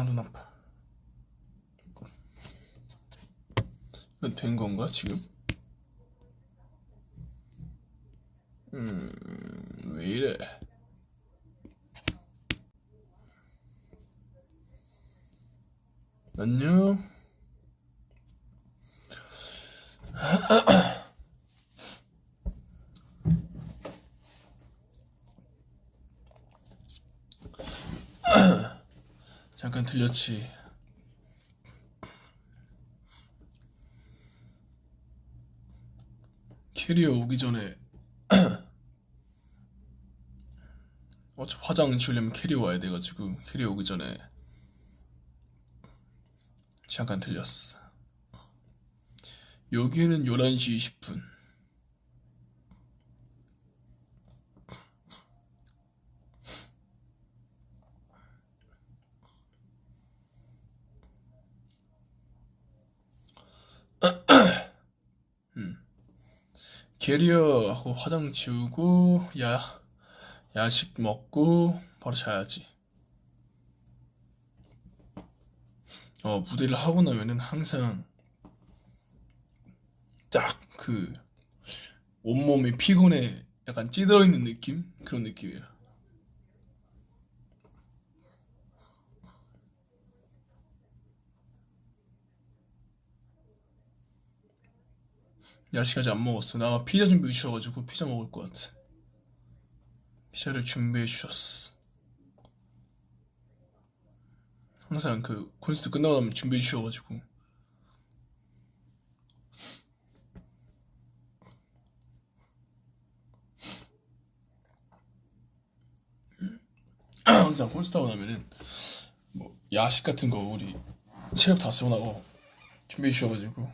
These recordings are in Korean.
눈 아파. 이건 된 건가 지금? 왜 이래? 안녕. 잠깐 들렸지. 캐리어 오기 전에 어차피 화장 지우려면 캐리어 와야 돼가지고 캐리어 오기 전에 잠깐 들렸어. 여기는 11시 20분. 캐리어하고 화장 지우고 야식 먹고 바로 자야지. 무대를 하고 나면은 항상 딱 그 온몸이 피곤해 약간 찌들어 있는 느낌? 그런 느낌이에요. 야식 아직 안 먹었어. 나 피자 준비해 주셔가지고 피자 먹을 것 같아. 피자를 준비해 주셨어. 항상 그 콘서트 끝나고 나면 준비해 주셔가지고 항상 콘서트 하고 나면은 뭐 야식 같은 거 우리 체력 다 쓰고 나고 준비해 주셔가지고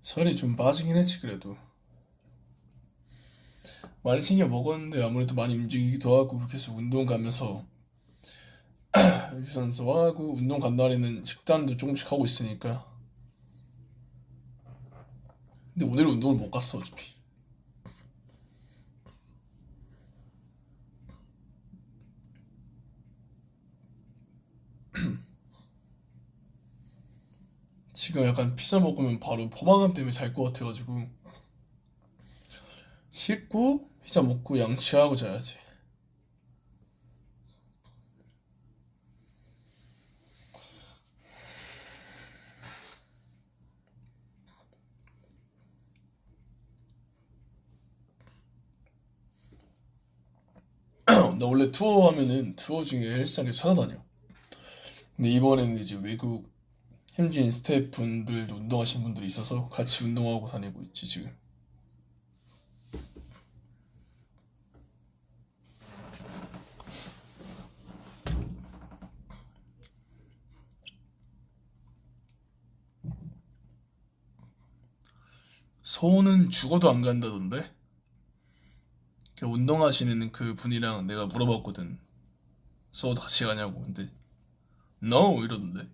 살이 좀 빠지긴 했지. 그래도 많이 챙겨 먹었는데 아무래도 많이 움직이기도 하고 계속 운동 가면서 유산소 하고 운동 간 날에는 식단도 조금씩 하고 있으니까. 근데 오늘 운동을 못 갔어 어차피. 지금 약간 피자 먹으면 바로 포만감 때문에 잘 것 같아가지고 씻고 피자 먹고 양치하고 자야지. 나 원래 투어 하면은 투어 중에 헬스장에 찾아다녀. 근데 이번에는 이제 외국 현지인 스태프분들도 운동하시는 분들이 있어서 같이 운동하고 다니고 있지 지금. 서울은 죽어도 안 간다던데? 그 운동하시는 그 분이랑 내가 물어봤거든. 서울도 같이 가냐고. 근데 No 이러던데.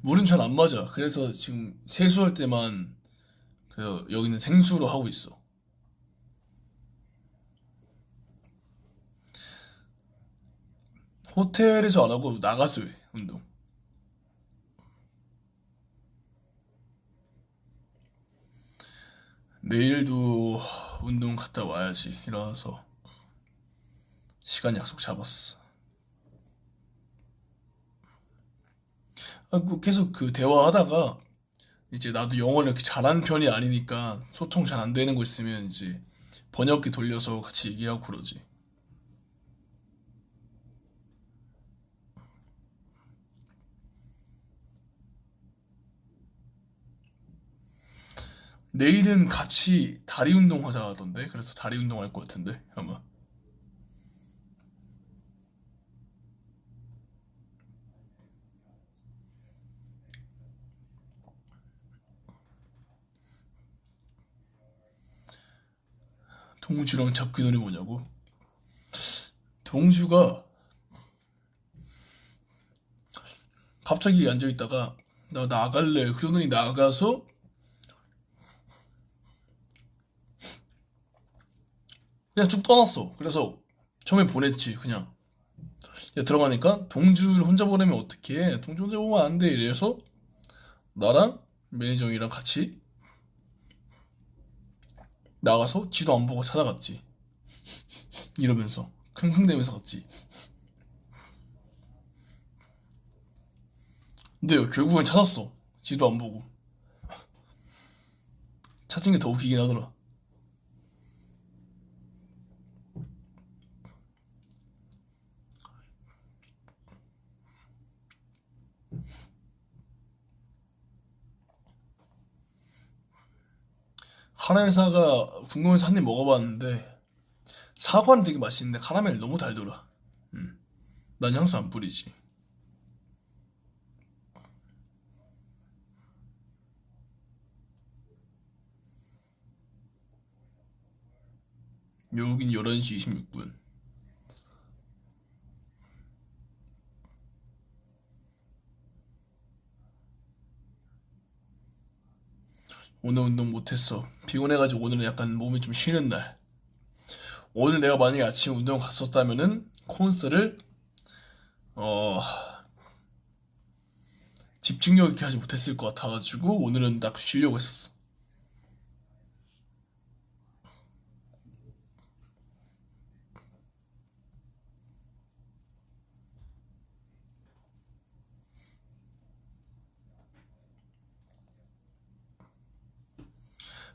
물은 잘 안 맞아. 그래서 지금 세수할 때만 그 여기는 생수로 하고 있어. 호텔에서 안 하고 나가서 해 운동. 내일도 운동 갔다 와야지. 일어나서 시간 약속 잡았어. 뭐 계속 그 대화하다가 이제 나도 영어를 이렇게 잘하는 편이 아니니까 소통 잘 안 되는 거 있으면 이제 번역기 돌려서 같이 얘기하고 그러지. 내일은 같이 다리 운동 하자 하던데. 그래서 다리 운동 할 것 같은데 아마. 동주랑 잡기 놀이 뭐냐고? 동주가 갑자기 앉아있다가 나 나갈래 그러더니 나가서 그냥 쭉 떠났어. 그래서 처음에 보냈지 그냥. 야, 들어가니까 동주를 혼자 보내면 어떡해? 동주 혼자 보면 안 돼. 이래서 나랑 매니저 형이랑 같이 나가서 지도 안 보고 찾아갔지. 이러면서 킁킁대면서 갔지. 근데 결국엔 찾았어. 지도 안 보고. 찾은 게 더 웃기긴 하더라. 카라멜 사가 궁금해서 한 입 먹어봤는데 사과는 되게 맛있는데 카라멜 너무 달더라. 음. 난 향수 안 뿌리지. 여긴 11시 26분. 오늘 운동 못했어. 피곤해가지고 오늘은 약간 몸이 좀 쉬는 날. 오늘 내가 만약에 아침에 운동 갔었다면은 콘스를 어 집중력 있게 하지 못했을 것 같아가지고 오늘은 딱 쉬려고 했었어.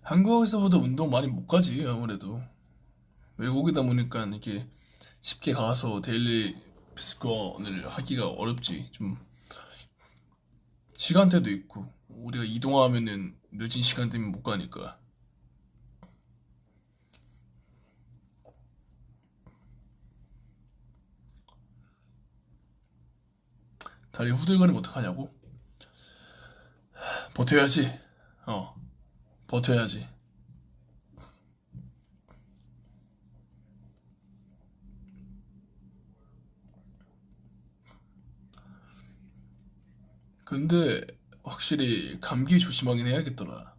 한국에서보다 운동 많이 못 가지 아무래도. 외국이다 보니까 이게 쉽게 가서 데일리 피스권을 하기가 어렵지. 좀 시간대도 있고 우리가 이동하면은 늦은 시간대면 못 가니까. 다리 후들거리면 어떡하냐고? 버텨야지. 어, 버텨야지. 근데 확실히 감기 조심하긴 해야겠더라.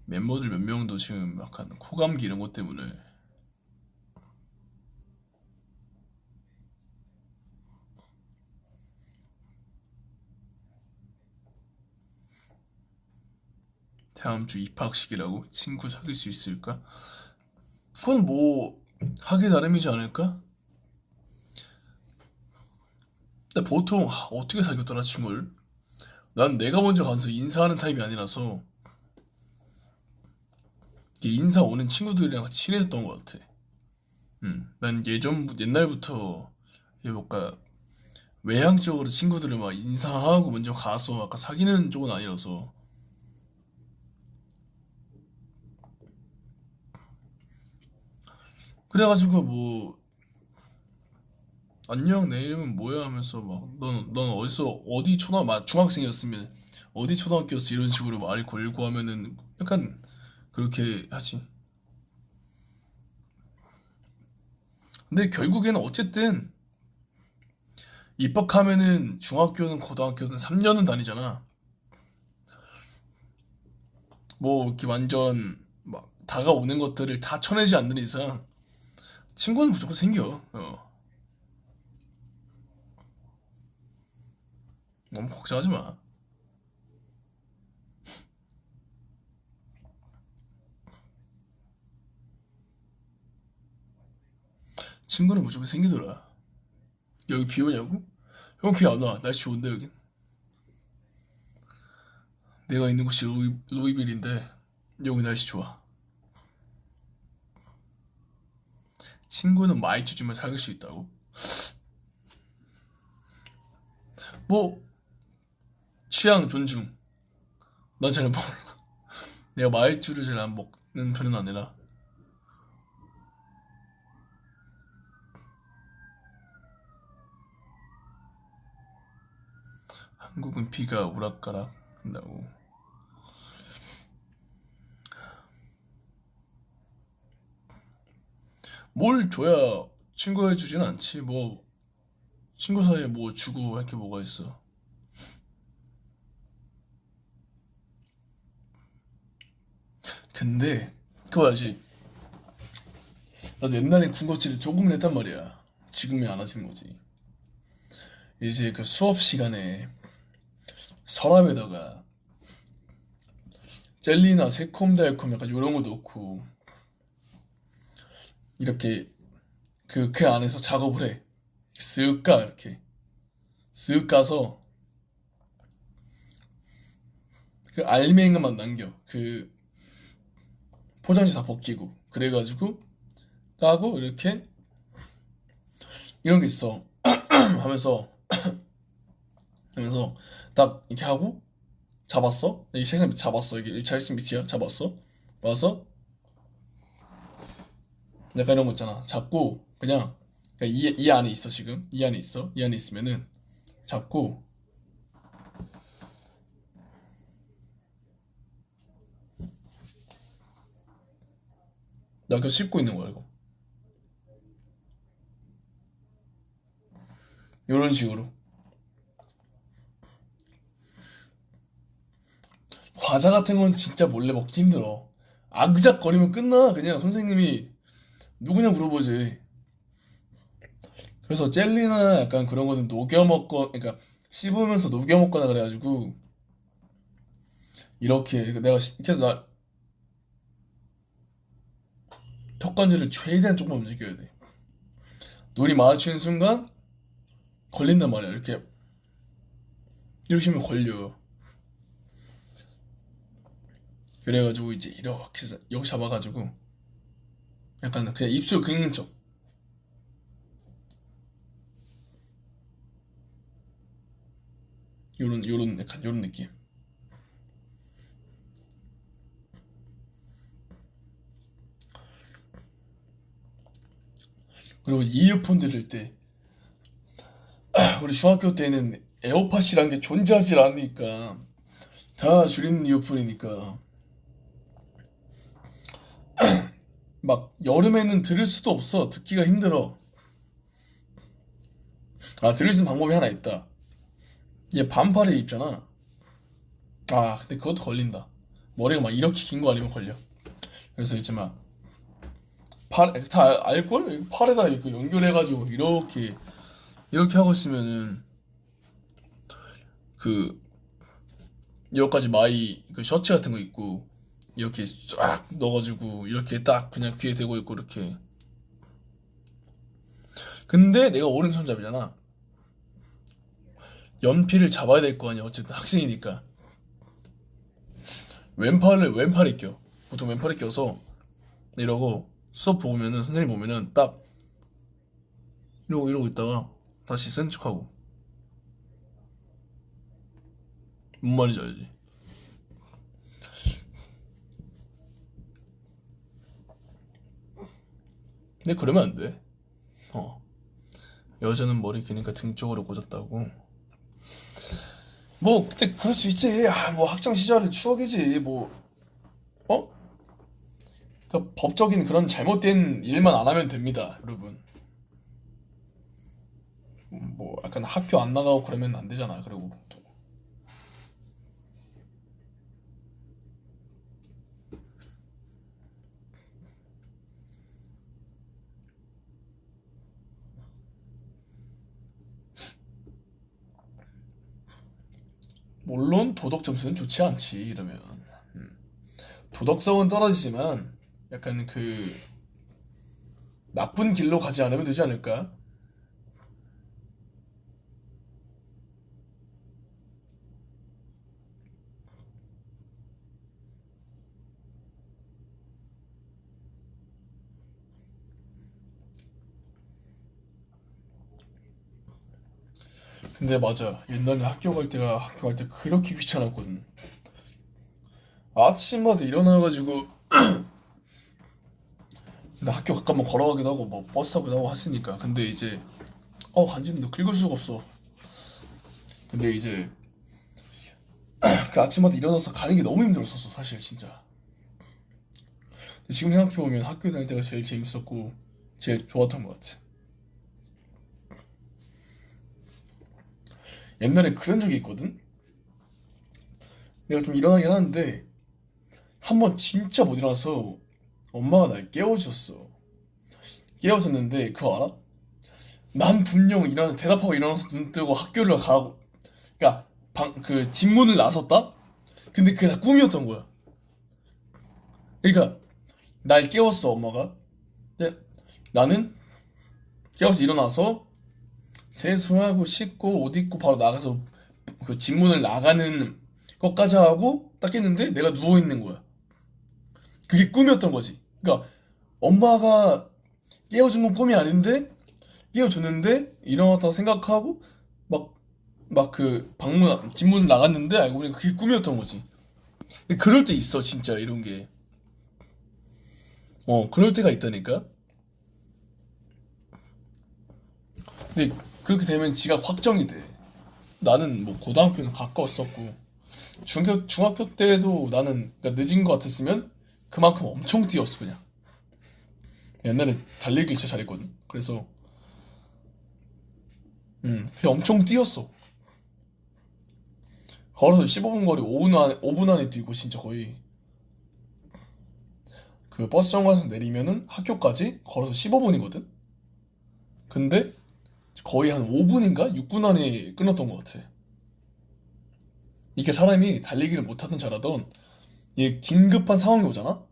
멤버들 몇 명도 지금 약간 코감기 이런 것 때문에 다음 주 입학식이라고 친구 사귈 수 있을까? 그건 뭐 하기 나름이지 않을까? 근데 보통 어떻게 사귀었더라 친구를? 난 내가 먼저 가서 인사하는 타입이 아니라서 이게 인사 오는 친구들이랑 같이 친해졌던 것 같아. 난 옛날부터 이게 뭔가 외향적으로 친구들을 막 인사하고 먼저 가서 아까 사귀는 쪽은 아니라서 그래가지고 뭐 안녕 내 이름은 뭐야 하면서 막 넌 어디서 어디 막 중학생이었으면 어디 초등학교였어 이런 식으로 말 걸고 하면은 약간 그렇게 하지. 근데 결국에는 어쨌든 입학하면은 중학교는 고등학교는 3년은 다니잖아. 뭐 이렇게 완전 막 다가오는 것들을 다 쳐내지 않는 이상 친구는 무조건 생겨. 너무 걱정하지 마. 친구는 무조건 생기더라. 여기 비 오냐고? 형 비 안 와. 날씨 좋은데 여긴. 내가 있는 곳이 루이빌인데 여기 날씨 좋아. 친구는 말투 주면 사귈 수 있다고? 뭐 취향 존중. 난 잘 몰라. 내가 말투를 잘 안 먹는 편은 아니라 한국은 비가 오락가락 한다고. 뭘 줘야 친구 해주진 않지. 뭐 친구 사이에 뭐 주고 할 게 뭐가 있어. 근데 그거 알지? 나도 옛날엔 군것질을 조금은 했단 말이야. 지금은 안 하시는 거지. 이제 그 수업 시간에 서랍에다가 젤리나 새콤달콤 약간 요런 거 넣고 이렇게 그 안에서 작업을 해. 쓱 까, 이렇게. 쓱 까서 그 알맹이만 남겨. 그 포장지 다 벗기고. 그래가지고 까고 이렇게 이런 게 있어. 하면서 하면서 딱 이렇게 하고 잡았어. 이 책상 밑 잡았어. 이게 책상 밑이야. 잡았어. 와서 약간 이런 거 있잖아. 잡고 그냥 이 안에 있어 지금. 이 안에 있어. 이 안에 있으면은 잡고 나 그거 씹고 있는 거야 이거. 이런 식으로. 과자 같은 건 진짜 몰래 먹기 힘들어. 아그작거리면 끝나. 그냥 선생님이 누구냐 물어보지. 그래서 젤리나 약간 그런 거는 녹여 먹고, 그러니까 씹으면서 녹여 먹거나 그래가지고 이렇게 내가 계속 나 턱관절을 최대한 조금 움직여야 돼. 눈이 마주치는 순간 걸린단 말이야. 이렇게 하면 걸려. 그래가지고 이제 이렇게 해서 여기 잡아가지고 약간 그냥 입술 긁는 척. 요런 약간 요런 느낌. 그리고 이어폰 들을 때 우리 중학교 때는 에어팟이란 게 존재하지 않으니까 다 줄이는 이어폰이니까 막 여름에는 들을 수도 없어. 듣기가 힘들어. 아, 들을 수 있는 방법이 하나 있다. 얘 반팔에 입잖아. 아, 근데 그것도 걸린다. 머리가 막 이렇게 긴 거 아니면 걸려. 그래서 이제 막 다 알걸? 팔에다 이렇게 연결해가지고 이렇게 하고 있으면은 그 여기까지 마이 그 셔츠 같은 거 입고 이렇게 쫙 넣어가지고 이렇게 딱 그냥 귀에 대고 있고 이렇게. 근데 내가 오른손잡이잖아. 연필을 잡아야 될 거 아니야. 어쨌든 학생이니까. 왼팔에 껴. 보통 왼팔에 껴서 이러고 수업 보면은 선생님 보면은 딱 이러고 있다가 다시 센 척하고. 뭔 말인지 알지? 근데 그러면 안 돼. 어. 여자는 머리 기니까 등 쪽으로 꽂았다고. 뭐 그때 그럴 수 있지. 아, 뭐 학창 시절의 추억이지. 뭐 어? 그 법적인 그런 잘못된 일만 안 하면 됩니다, 여러분. 뭐 약간 학교 안 나가고 그러면 안 되잖아. 그리고 또 물론 도덕 점수는 좋지 않지 이러면. 음. 도덕성은 떨어지지만 약간 그 나쁜 길로 가지 않으면 되지 않을까? 근데 맞아. 옛날에 학교 갈 때 그렇게 귀찮았거든. 아침마다 일어나가지고 근데 학교 가까면 걸어가기도 하고 뭐 버스 타기도 하고 했으니까. 근데 이제 간지는데 긁을 수가 없어. 근데 이제 그 아침마다 일어나서 가는 게 너무 힘들었었어 사실 진짜. 근데 지금 생각해보면 학교 다닐 때가 제일 재밌었고 제일 좋았던 것 같아. 옛날에 그런 적이 있거든. 내가 좀 일어나긴 하는데 한 번 진짜 못 일어나서 엄마가 날 깨워주셨어. 깨워줬는데 그거 알아? 난 분명 일어나서 대답하고 일어나서 눈 뜨고 학교를 가고, 그러니까 그 집문을 나섰다? 근데 그게 다 꿈이었던 거야. 그러니까 날 깨웠어 엄마가. 근데 나는 깨워서 일어나서 세수하고 씻고 옷 입고 바로 나가서 그 집문을 나가는 것까지 하고 딱 깼는데 내가 누워 있는 거야. 그게 꿈이었던 거지. 그러니까 엄마가 깨워준 건 꿈이 아닌데 깨워줬는데 일어났다고 생각하고 막 그 방문 집문 나갔는데 알고 보니 그게 꿈이었던 거지. 그럴 때 있어 진짜 이런 게. 그럴 때가 있다니까. 근데 그렇게 되면 지가 확정이 돼. 나는 뭐 고등학교는 가까웠었고 중학교 때도 나는 그러니까 늦은 거 같았으면 그만큼 엄청 뛰었어 그냥. 옛날에 달리기 진짜 잘했거든. 그래서 그냥 엄청 뛰었어. 걸어서 15분 거리 5분 안에 뛰고 진짜 거의 그 버스 정거장에서 내리면은 학교까지 걸어서 15분이거든. 근데 거의 한 5분인가 6분 안에 끊었던 것 같아. 이게 사람이 달리기를 못하든 잘하던 이게 긴급한 상황이 오잖아.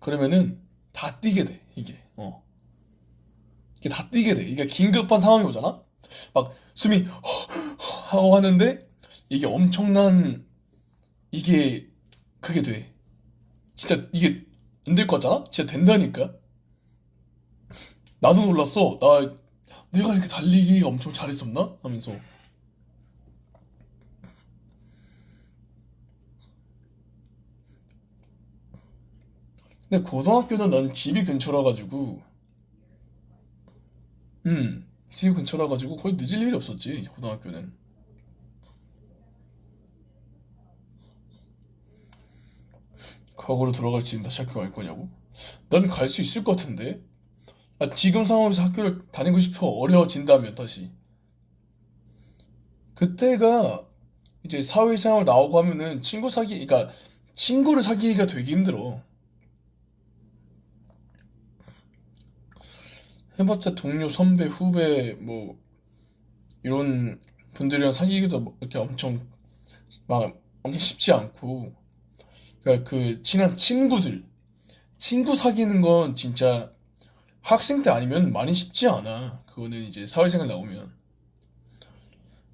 그러면은 다 뛰게 돼 이게. 이게 다 뛰게 돼. 이게 긴급한 상황이 오잖아. 막 숨이 하고 하는데 이게 엄청난 이게 그게 돼. 진짜 이게 안 될 것 같잖아? 진짜 된다니까? 나도 놀랐어. 내가 이렇게 달리기 엄청 잘했었나? 하면서. 근데 고등학교는 난 집이 근처라 가지고, 집이 근처라 가지고 거의 늦을 일이 없었지, 고등학교는. 과거로 돌아갈지 다시 학교 갈 거냐고? 난 갈 수 있을 것 같은데? 지금 상황에서 학교를 다니고 싶어 어려워진다면 다시. 그때가 이제 사회생활 나오고 하면은 그러니까 친구를 사귀기가 되게 힘들어. 해봤자 동료, 선배, 후배, 뭐, 이런 분들이랑 사귀기도 이렇게 엄청 쉽지 않고. 그러니까 그, 친한 친구 사귀는 건 진짜 학생 때 아니면 많이 쉽지 않아. 그거는 이제 사회생활 나오면.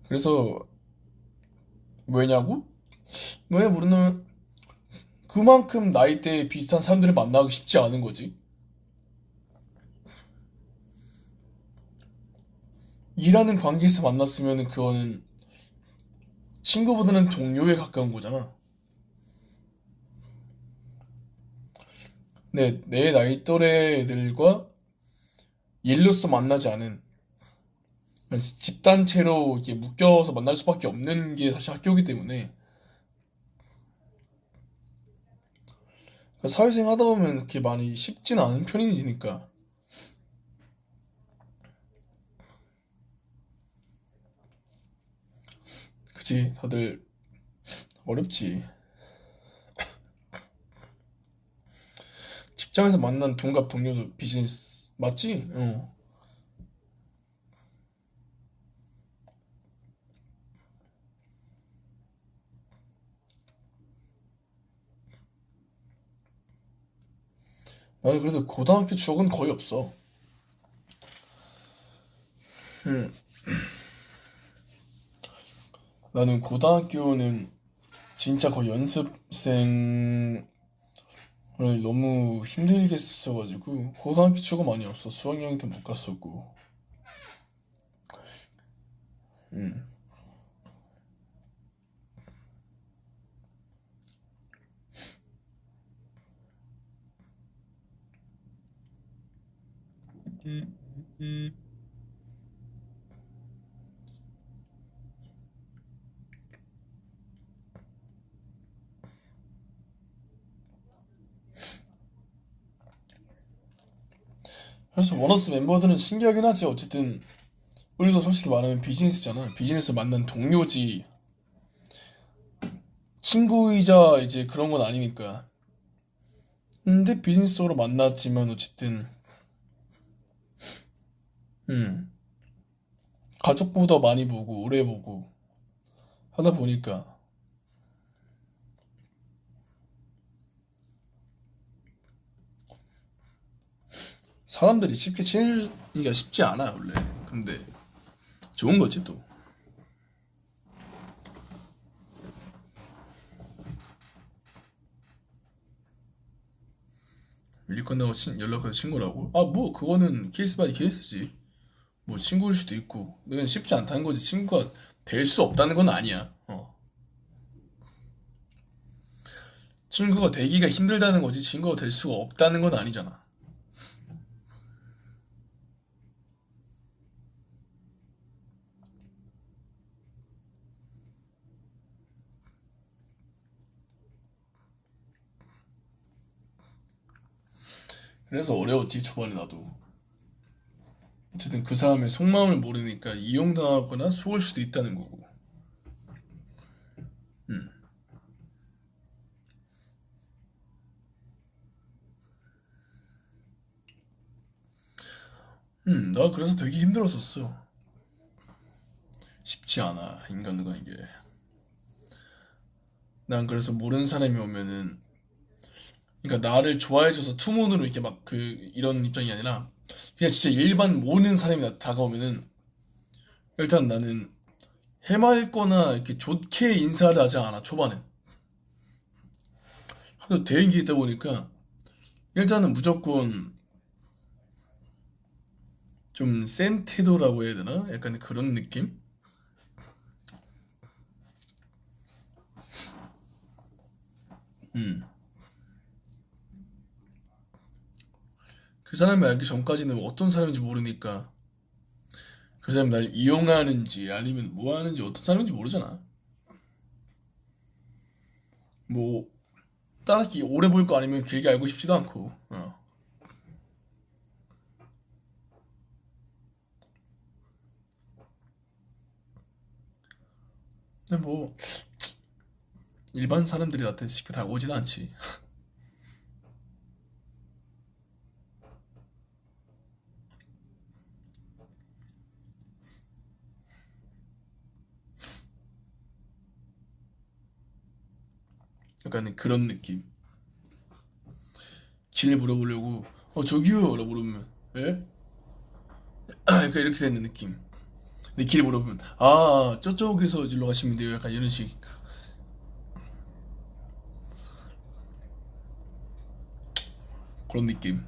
그래서, 왜냐고? 왜 모르는, 그만큼 나이대 비슷한 사람들을 만나기 쉽지 않은 거지. 일하는 관계에서 만났으면 그거는 친구보다는 동료에 가까운 거잖아. 근데 내 나이 또래 애들과 일로서 만나지 않은 집단체로 이렇게 묶여서 만날 수밖에 없는 게 사실 학교이기 때문에 그 사회생활 하다 보면 그렇게 많이 쉽진 않은 편이니까. 그치, 다들 어렵지. 직장에서 만난 동갑 동료도 비즈니스 맞지? 나는 그래서 고등학교 추억은 거의 없어. 음, 나는 고등학교는 진짜 거의 연습생을 너무 힘들게 했어가지고 고등학교 추억 많이 없어. 수학여행 때 못 갔었고. 음. 그래서 원어스 멤버들은 신기하긴 하지. 어쨌든 우리도 솔직히 말하면 비즈니스잖아. 비즈니스 만난 동료지 친구이자 이제 그런 건 아니니까. 근데 비즈니스적으로 만났지만 어쨌든 음. 가족보다 많이 보고 오래 보고 하다 보니까 사람들이 쉽게 친해지기가 쉽지 않아 원래. 근데 좋은 거지 또. 일 끝나고 연락해서 친구라고? 아 뭐 그거는 케이스 바이 케이스지. 뭐 친구일 수도 있고. 그냥 쉽지 않다는 거지. 친구가 될 수 없다는 건 아니야. 친구가 되기가 힘들다는 거지. 친구가 될 수가 없다는 건 아니잖아. 그래서 어려웠지 초반에 나도. 어쨌든 그 사람의 속마음을 모르니까 이용당하거나 속을 수도 있다는 거고. 음, 나 그래서 되게 힘들었었어. 쉽지 않아 인간과 이게. 난 그래서 모르는 사람이 오면은, 그러니까 나를 좋아해줘서 투문으로 이렇게 막 그 이런 입장이 아니라 그냥 진짜 일반 모르는 사람이 다가오면은 일단 나는 해맑거나 이렇게 좋게 인사를 하지 않아 초반엔. 하도 대인기 있다 보니까 일단은 무조건 좀 센 태도라고 해야 되나? 약간 그런 느낌? 음. 그 사람이 알기 전까지는 어떤 사람인지 모르니까 그 사람이 날 이용하는지 아니면 뭐 하는지 어떤 사람인지 모르잖아. 뭐 딱히 오래 볼 거 아니면 길게 알고 싶지도 않고. 근데 뭐 일반 사람들이 나한테 쉽게 다가오지도 않지. 약간 그런 느낌. 길 물어보려고 저기요 라고 물으면 예? 약간 이렇게 되는 느낌. 근데 길 물어보면 저쪽에서 일로 가시면 돼요. 약간 이런 식. 그런 느낌.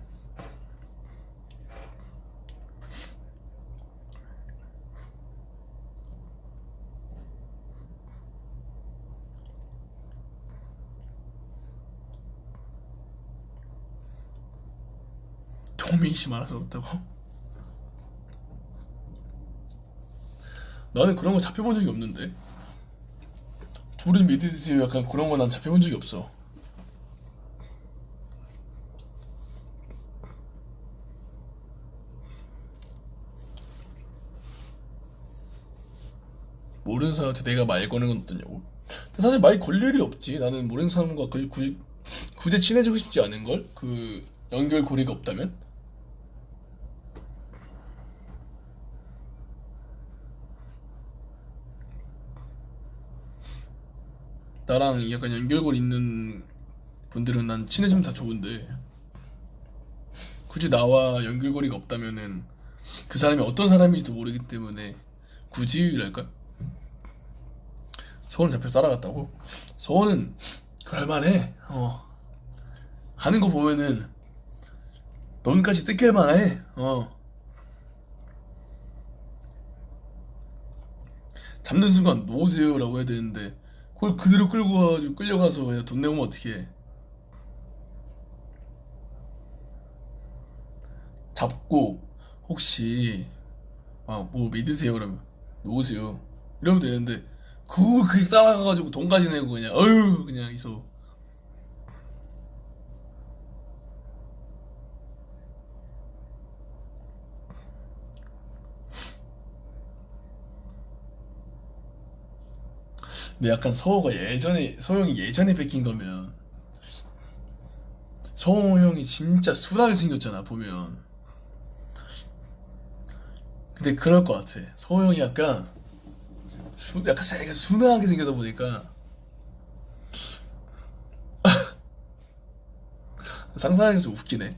도미시 많아서 그렇다고? 나는 그런 거 잡혀본 적이 없는데. 둘이 믿으세요. 약간 그런 거 난 잡혀본 적이 없어. 모르는 사람한테 내가 말 거는 건 어떠냐고. 근데 사실 말 걸 일이 없지. 나는 모르는 사람과 굳이 친해지고 싶지 않은 걸? 그 연결고리가 없다면? 나랑 약간 연결고리 있는 분들은 난 친해지면 다 좋은데 굳이 나와 연결고리가 없다면은 그 사람이 어떤 사람인지도 모르기 때문에 굳이랄까? 서울은 잡혀 살아갔다고? 서울은 그럴만해. 하는 거 보면은 넌까지 뜯길만해. 잡는 순간 놓으세요라고 해야 되는데 그걸 그대로 끌고 가가지고 끌려가서 그냥 돈 내면 어떡해. 잡고 혹시 뭐 믿으세요 그러면 놓으세요 이러면 되는데 그걸 그게 따라가가지고 돈까지 내고 그냥 어휴 그냥 있어. 근데 약간 서호 형이 예전에 뺏긴 거면 서호 형이 진짜 순하게 생겼잖아 보면. 근데 그럴 것 같아. 서호 형이 약간 살짝 순하게 생겨서 보니까 상상하기가 좀 웃기네.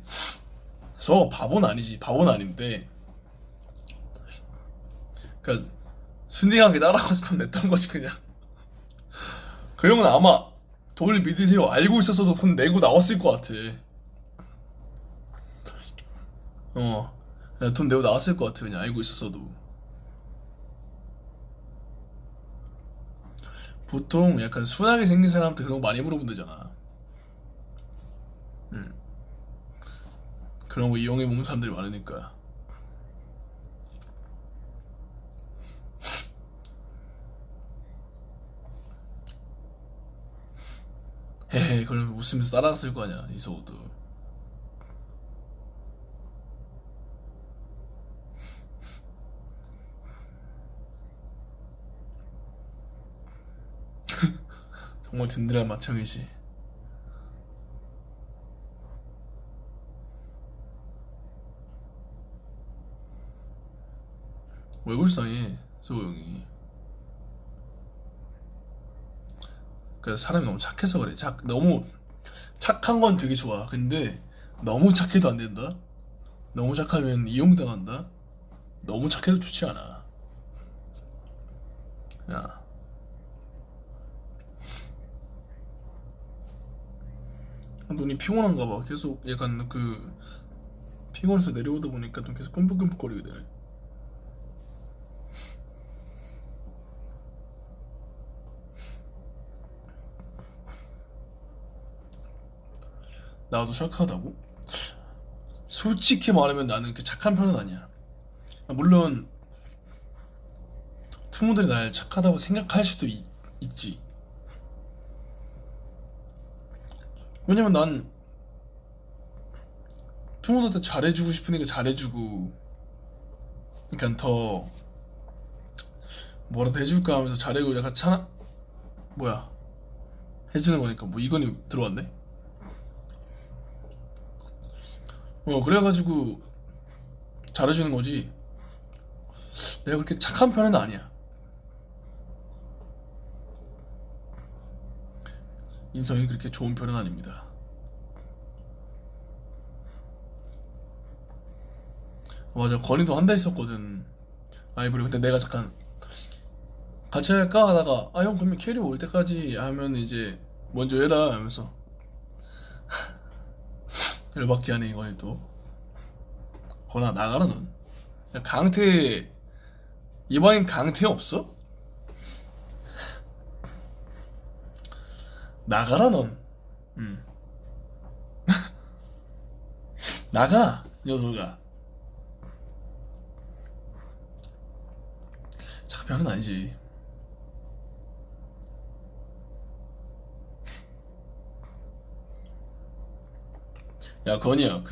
서호가 바보는 아니지. 바보는 아닌데 그러니까 순딩하게 따라가서 돈 냈던 거지 그냥. 그 형은 아마 돈 믿으세요 알고 있었어도 돈 내고 나왔을 것 같아. 어, 그냥 돈 내고 나왔을 것 같아 그냥 알고 있었어도. 보통 약간 순하게 생긴 사람한테 그런 거 많이 물어본다잖아. 음, 그런 거 이용해 먹는 사람들이 많으니까. 헤헤, 그럼 웃으면서 따라갔을 거 아니야 이소호도. 정말 든든한 맏형이지. 왜 불쌍해 소호 형이. 그 사람이 너무 착해서 그래. 너무 착한 건 되게 좋아. 근데 너무 착해도 안 된다. 너무 착하면 이용당한다. 너무 착해도 좋지 않아. 야, 눈이 피곤한가 봐. 계속 약간 피곤해서 내려오다 보니까 좀 계속 끔뻑끔뻑거리게 되네. 나도 착하다고? 솔직히 말하면 나는 그 착한 편은 아니야. 물론 투모들이 날 착하다고 생각할 수도 있지. 왜냐면 난 투모들한테 잘해주고 싶으니까 잘해주고, 그러니까 더 뭐라도 해줄까 하면서 잘해고 약간 뭐야 해주는 거니까. 뭐 이건이 들어왔네. 그래가지고 잘해주는 거지. 내가 그렇게 착한 편은 아니야. 인성이 그렇게 좋은 편은 아닙니다. 맞아, 건이도 한 달 있었거든 라이브를. 근데 내가 잠깐 같이 할까 하다가 아 형 그러면 캐리 올 때까지 하면 이제 먼저 해라 하면서 열받게 하네 이건이 또. 건아 나가라 넌. 야, 강태 이번엔 강태 없어? 나가라 넌. 음. 나가 녀석아. 착한 편은 아니지. 야 건이야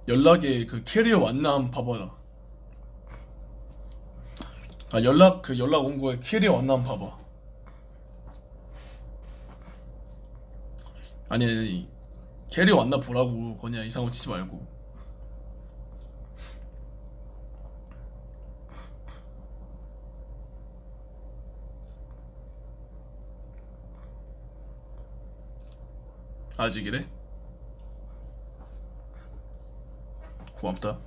연락에 캐리어 왔나 한번 봐봐라. 아 연락 온 거에 캐리어 왔나 한번 봐봐. 아니 캐리어 왔나 보라고 건이야. 이상한 거 치지 말고. 아직이래? 고맙다.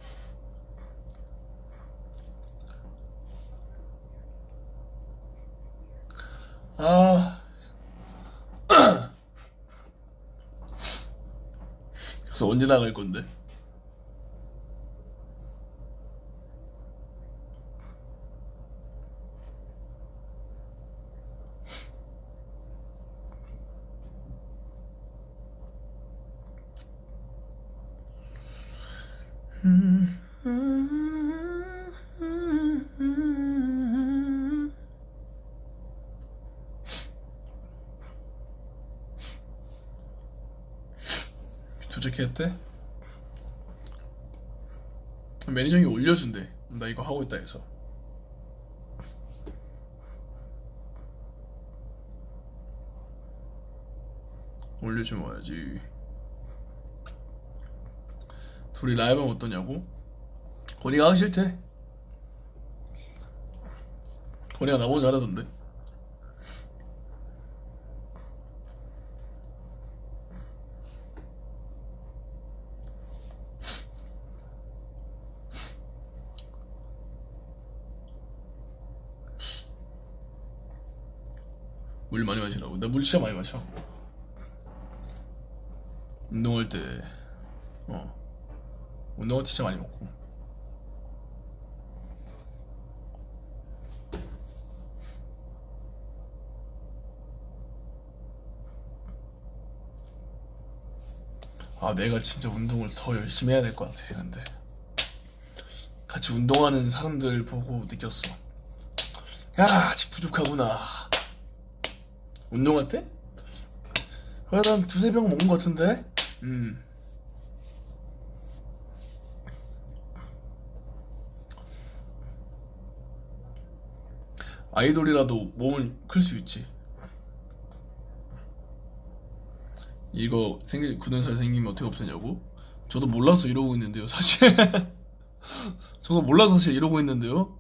아 그래서 언제 나갈 건데? 도착했대? 매니저 형이 올려준대. 나 이거 하고 있다 해서. 올려주면 와야지. 둘이 라이브 하면 어떠냐고? 건이가 하기 싫대. 건이가 나보고 잘하던데. 물 많이 마시라고. 나 물 진짜 많이 마셔. 운동할 때, 어, 운동할 때 진짜 많이 먹고. 아, 내가 진짜 운동을 더 열심히 해야 될 것 같아. 근데 같이 운동하는 사람들 보고 느꼈어. 야, 아직 부족하구나. 운동할 때? 그래도 한 두세 병 먹은 것 같은데? 아이돌이라도 몸을 클 수 있지. 이거 생길 굳은 살 생기면 어떻게 없애냐고? 저도 몰라서 이러고 있는데요, 사실. 저도 몰라서 사실 이러고 있는데요.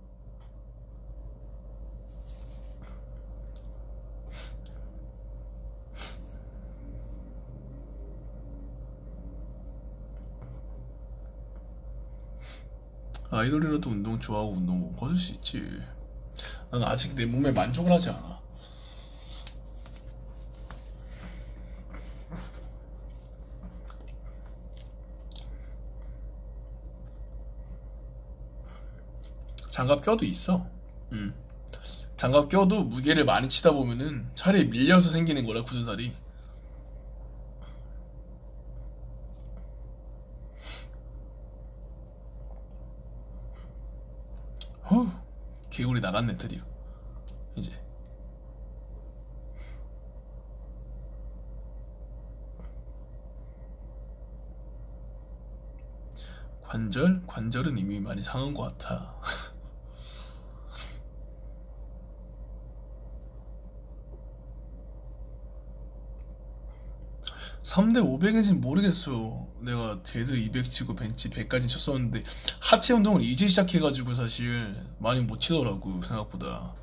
아이돌이라도 운동 좋아하고 운동 못 꺼질 수 있지. 난 아직 내 몸에 만족을 하지 않아. 장갑 껴도 있어. 음. 장갑 껴도 무게를 많이 치다 보면은 살이 밀려서 생기는 거라, 굳은 살이. 개구리 나갔네, 드디어. 이제. 관절은 이미 많이 상한 것 같아. 3대 500인지는 모르겠어. 내가 데드 200 치고 벤치 100까지 쳤었는데 하체 운동을 이제 시작해가지고 사실 많이 못 치더라고, 생각보다.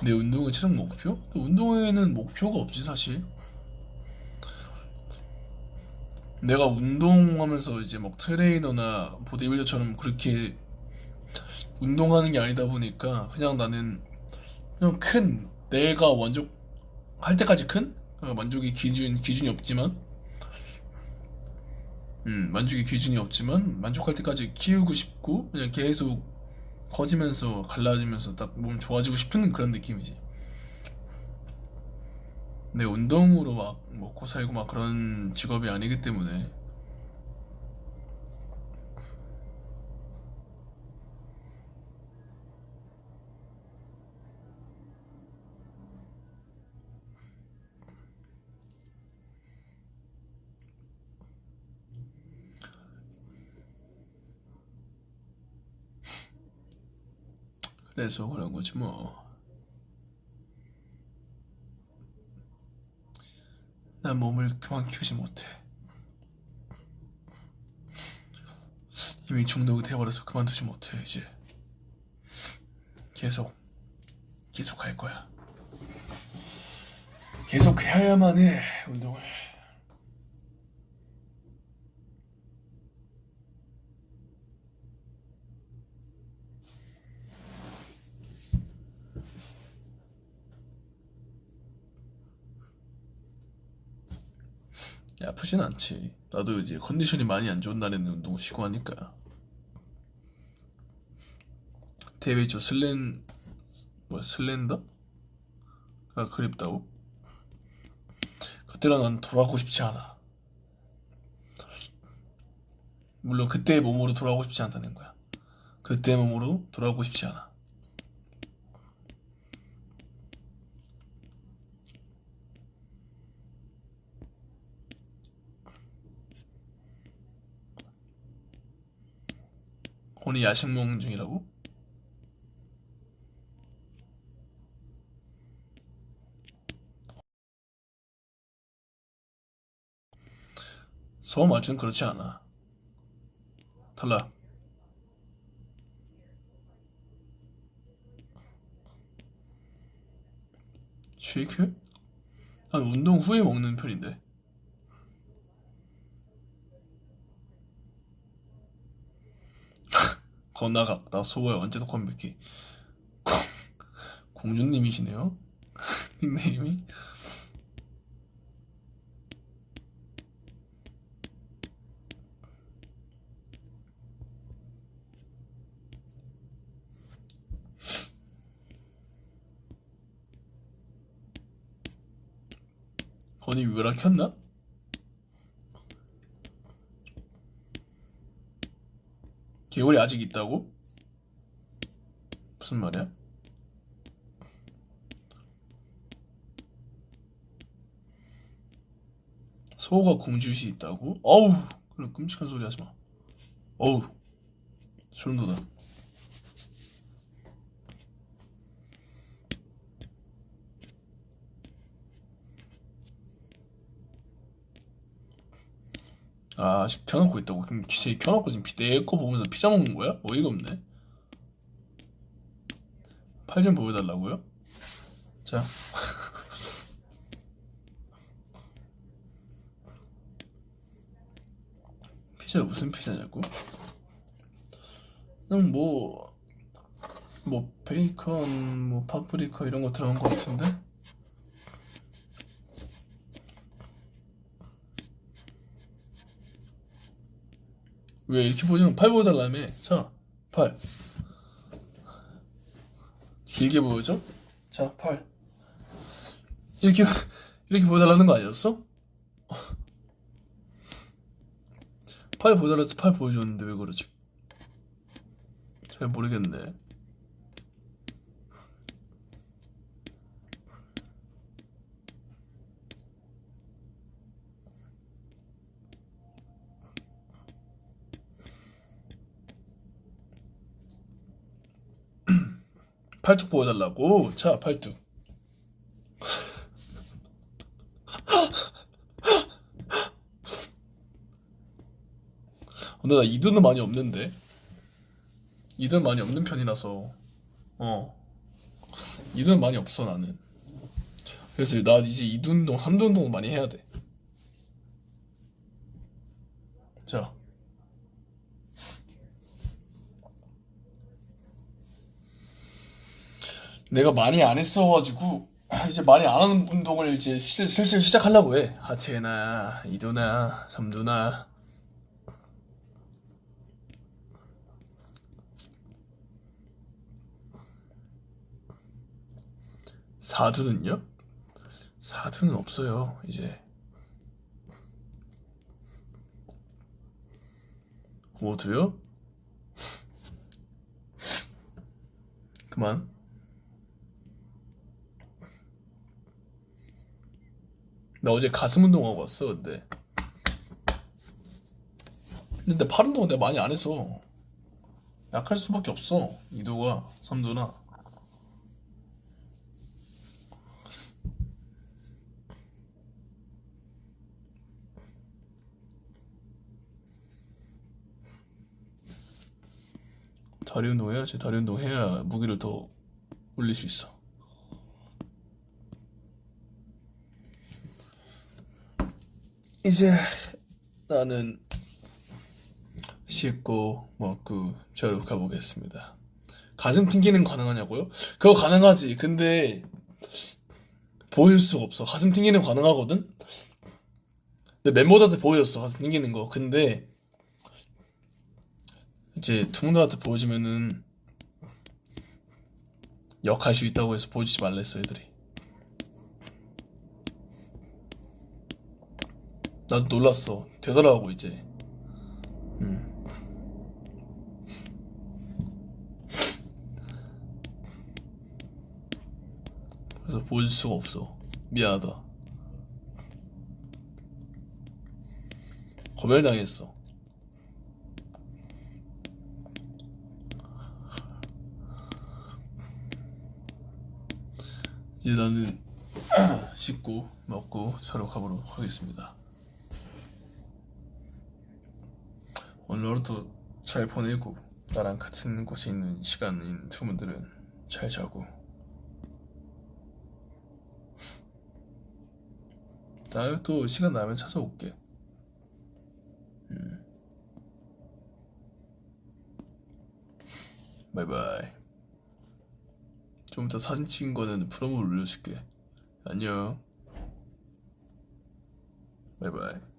내 운동의 최종 목표? 운동에는 목표가 없지, 사실. 내가 운동하면서 이제 막 트레이너나 보디빌더처럼 그렇게 운동하는 게 아니다 보니까 그냥 나는 그냥 큰 내가 만족할 때까지 큰 만족의 기준이 없지만 만족의 기준이 없지만 만족할 때까지 키우고 싶고 그냥 계속 커지면서 갈라지면서 딱 몸 좋아지고 싶은 그런 느낌이지. 내 운동으로 막 먹고 살고 막 그런 직업이 아니기 때문에. 그래서 그런 거지 뭐. 난 몸을 그만 키우지 못해. 이미 중독이 돼버려서 그만두지 못해. 이제 계속 계속 할 거야. 계속 해야만 해, 운동을. 아프진 않지. 나도 이제 컨디션이 많이 안 좋은 날에는 운동을 쉬고 하니까. 대회 저 슬렌더가 그립다고? 그때랑 난 돌아가고 싶지 않아. 물론 그때의 몸으로 돌아가고 싶지 않다는 거야. 그때의 몸으로 돌아가고 싶지 않아. 오늘 야식 먹는 중이라고? 서울 말투는 그렇지 않아. 달라. 쉐이크? 난 운동 후에 먹는 편인데. 건나가 나 소호야 언제도 컴백해. 공주님이시네요. 닉네임이. 건이 유라 켰나? 개월이 아직 있다고? 무슨 말이야? 소호가 공주시 있다고? 어우, 그런 끔찍한 소리 하지 마. 어우, 소름 돋아. 아, 아직 켜놓고 있다고. 그럼 쟤 켜놓고 지금 내 거 보면서 피자 먹는 거야? 어이가 없네. 팔 좀 보여달라고요? 자, 피자 무슨 피자냐고? 그냥 뭐 베이컨, 뭐 파프리카 이런 거 들어간 거 같은데? 왜 이렇게 보지면 팔 보여달라며? 자, 팔. 길게 보여줘? 자, 팔. 이렇게 이렇게 보여달라는 거 아니었어? 팔 보여달라서 팔 보여줬는데 왜 그러지? 잘 모르겠네. 팔뚝 보여달라고? 자, 팔뚝. 근데 나 이두는 많이 없는데. 이두는 많이 없는 편이라서. 어, 이두는 많이 없어 나는. 그래서 나 이제 이두 운동, 삼두 운동 많이 해야 돼. 자, 내가 많이 안 했어가지고 이제 많이 안 하는 운동을 이제 슬슬 시작하려고 해. 하체나 이두나 삼두나. 사두는요? 사두는 없어요 이제. 오두요? 그만. 나 어제 가슴 운동하고 왔어. 근데 팔 운동은 내가 많이 안 해서 약할 수밖에 없어. 이두가 삼두나. 다리 운동 해야지. 다리 운동 해야 무기를 더 올릴 수 있어. 이제 나는 씻고 먹고 자러 가보겠습니다. 가슴 튕기는 거 가능하냐고요? 그거 가능하지. 근데 보일 수가 없어. 가슴 튕기는 거 가능하거든? 근데 멤버들한테 보여줬어. 가슴 튕기는 거. 근데 이제 투문들한테 보여주면은 역할 수 있다고 해서 보여주지 말랬어 애들이. 나도 놀랐어. 되더라고 이제. 음. 그래서 보여줄 수가 없어. 미안하다. 거별당했어. 이제 나는 씻고 먹고 자러 가보도록 하겠습니다. 오늘 하루도 잘 보내고 나랑 같은 곳에 있는 시간인 투분들은 잘 자고 다음에 또 시간 나면 찾아올게. 바이바이. 좀 이따 사진 찍은 거는 프로모 올려줄게. 안녕. 바이바이.